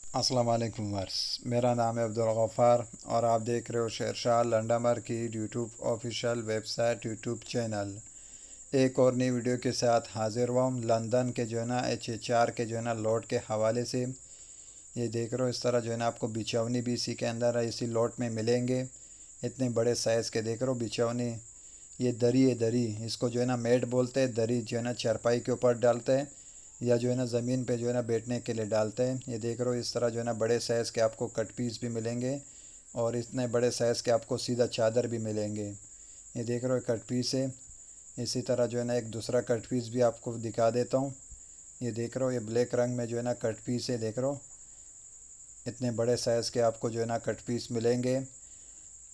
अस्सलाम वालेकुम वर्स। मेरा नाम है अब्दुल गफ़ार और आप देख रहे हो शेरशाह लंडामर की YouTube official website YouTube channel. एक और नई वीडियो के साथ हाज़िर हुआ हूँ लंदन के जो है ना HHR के जो है ना लॉट के हवाले से। ये देख रहे हो इस तरह जो है ना आपको बिछौनी भी इसी के अंदर है, इसी लॉट में मिलेंगे। इतने बड़े साइज़ के देख रहे हो बिछौनी। ये दरी है, दरी इसको जो है ना मेड बोलते हैं। दरी जो है ना चारपाई के ऊपर डालते हैं या जो है ना ज़मीन पे जो है ना बैठने के लिए डालते हैं। ये देख रहे हो इस तरह जो है ना बड़े साइज़ के आपको कट पीस भी मिलेंगे और इतने बड़े साइज़ के आपको सीधा चादर भी मिलेंगे। ये देख रहे हो कट पीस है। इसी तरह जो है ना एक दूसरा कट पीस भी आपको दिखा देता हूँ। ये देख रहे हो ये ब्लैक रंग में जो है ना कट पीस है। देख रहे हो इतने बड़े साइज़ के आपको जो है ना कट पीस मिलेंगे।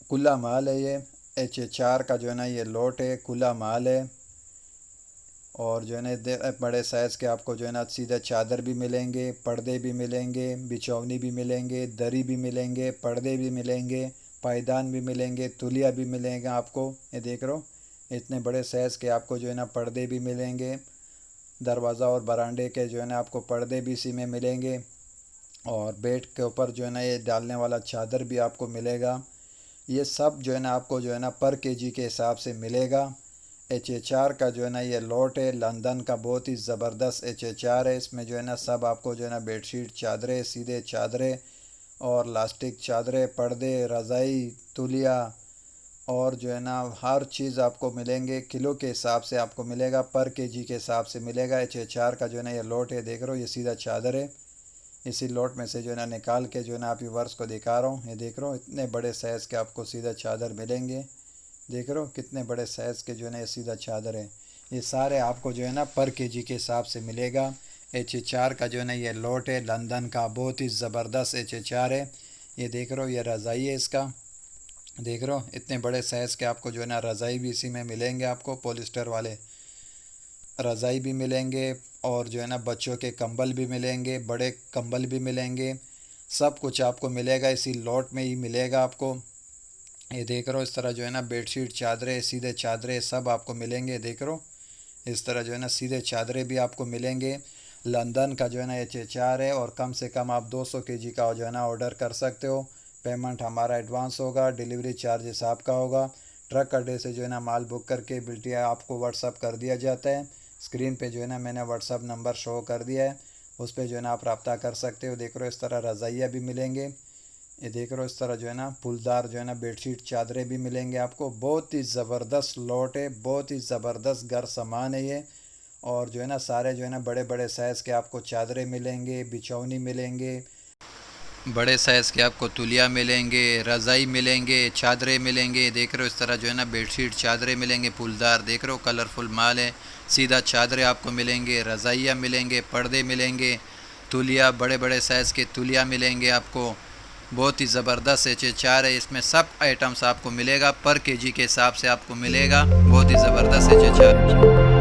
खुला माल है ये। HHR का जो है ना ये लॉट है, खुला माल है। और जो है ना बड़े साइज़ के आपको जो है ना सीधा चादर भी मिलेंगे, पर्दे भी मिलेंगे, बिछौनी भी मिलेंगे, दरी भी मिलेंगे, पर्दे भी मिलेंगे, पायदान भी मिलेंगे, तुलिया भी मिलेंगे आपको। ये देख रहे हो इतने बड़े साइज़ के आपको जो है ना पर्दे भी मिलेंगे। दरवाज़ा और बरांडे के जो है ना आपको पर्दे भी इसी में मिलेंगे। और बेड के ऊपर जो है ना ये डालने वाला चादर भी आपको मिलेगा। ये सब जो है ना आपको जो है ना पर केजी के हिसाब से मिलेगा। HHR का जो है ना ये लॉट है लंदन का, बहुत ही ज़बरदस्त HHR है। इसमें जो है ना सब आपको जो है ना बेडशीट, चादरें, सीधे चादरें और लास्टिक चादरें, पर्दे, रज़ाई, तुलिया और जो है ना हर चीज़ आपको मिलेंगे। किलो के हिसाब से आपको मिलेगा, पर केजी के हिसाब से मिलेगा। HHR का जो है ना ये लॉट है। देख रहे हो ये सीधा चादर है। इसी लॉट में से जो है ना निकाल के जो है ना आप व्यूअर्स को दिखा रहा हूँ। ये देख रहे हो इतने बड़े साइज़ के आपको सीधा चादर मिलेंगे। देख रहे हो कितने बड़े साइज़ के जो है ना ये सीधा चादर है। ये सारे आपको जो है ना पर केजी के हिसाब से मिलेगा। HHR का जो है ना ये लॉट है लंदन का, बहुत ही ज़बरदस्त HHR है। ये देख रहे हो ये रज़ाई है इसका। देख रहे हो इतने बड़े साइज़ के आपको जो है ना रज़ाई भी इसी में मिलेंगे आपको, पॉलिस्टर वाले रज़ाई भी मिलेंगे। और जो है ना बच्चों के कंबल भी मिलेंगे, बड़े कंबल भी मिलेंगे। सब कुछ आपको मिलेगा इसी लॉट में ही मिलेगा आपको। ये देख रहे हो इस तरह जो है ना बेडशीट, चादरें, सीधे चादरें सब आपको मिलेंगे। देख रहे हो इस तरह जो है ना सीधे चादरें भी आपको मिलेंगे। लंदन का जो है ना HHR है और कम से कम आप 200 केजी का जो है ना ऑर्डर कर सकते हो। पेमेंट हमारा एडवांस होगा, डिलीवरी चार्जेस आपका होगा। ट्रक अड्डे से जो है ना माल बुक करके बिल्टिया आपको व्हाट्सअप कर दिया जाता है। स्क्रीन पे जो है ना मैंने व्हाट्सअप नंबर शो कर दिया है, उस पर जो है ना आप रब्ता कर सकते हो। देख रहे हो इस तरह रज़ाइयाँ भी मिलेंगे। ये देख रहे हो इस तरह जो है ना फुलदार जो है ना बेडशीट, चादरें भी मिलेंगे आपको। बहुत ही ज़बरदस्त लॉट है, बहुत ही ज़बरदस्त घर सामान है ये। और जो है ना सारे जो है ना बड़े बड़े साइज़ के आपको चादरें मिलेंगे, बिछौनी मिलेंगे, बड़े साइज़ के आपको तुलिया मिलेंगे, रज़ाई मिलेंगे, चादरें मिलेंगे। देख रहे हो इस तरह जो है ना बेडशीट, चादरें मिलेंगे फुलदार। देख रहे हो कलरफुल माल है। सीधा चादरें आपको मिलेंगे, रज़ाइयाँ मिलेंगे, पर्दे मिलेंगे, तुलिया, बड़े बड़े साइज़ के तुलिया मिलेंगे आपको। बहुत ही ज़बरदस्त HHR है। इसमें सब आइटम्स आपको मिलेगा, पर केजी के हिसाब से आपको मिलेगा। बहुत ही ज़बरदस्त HHR।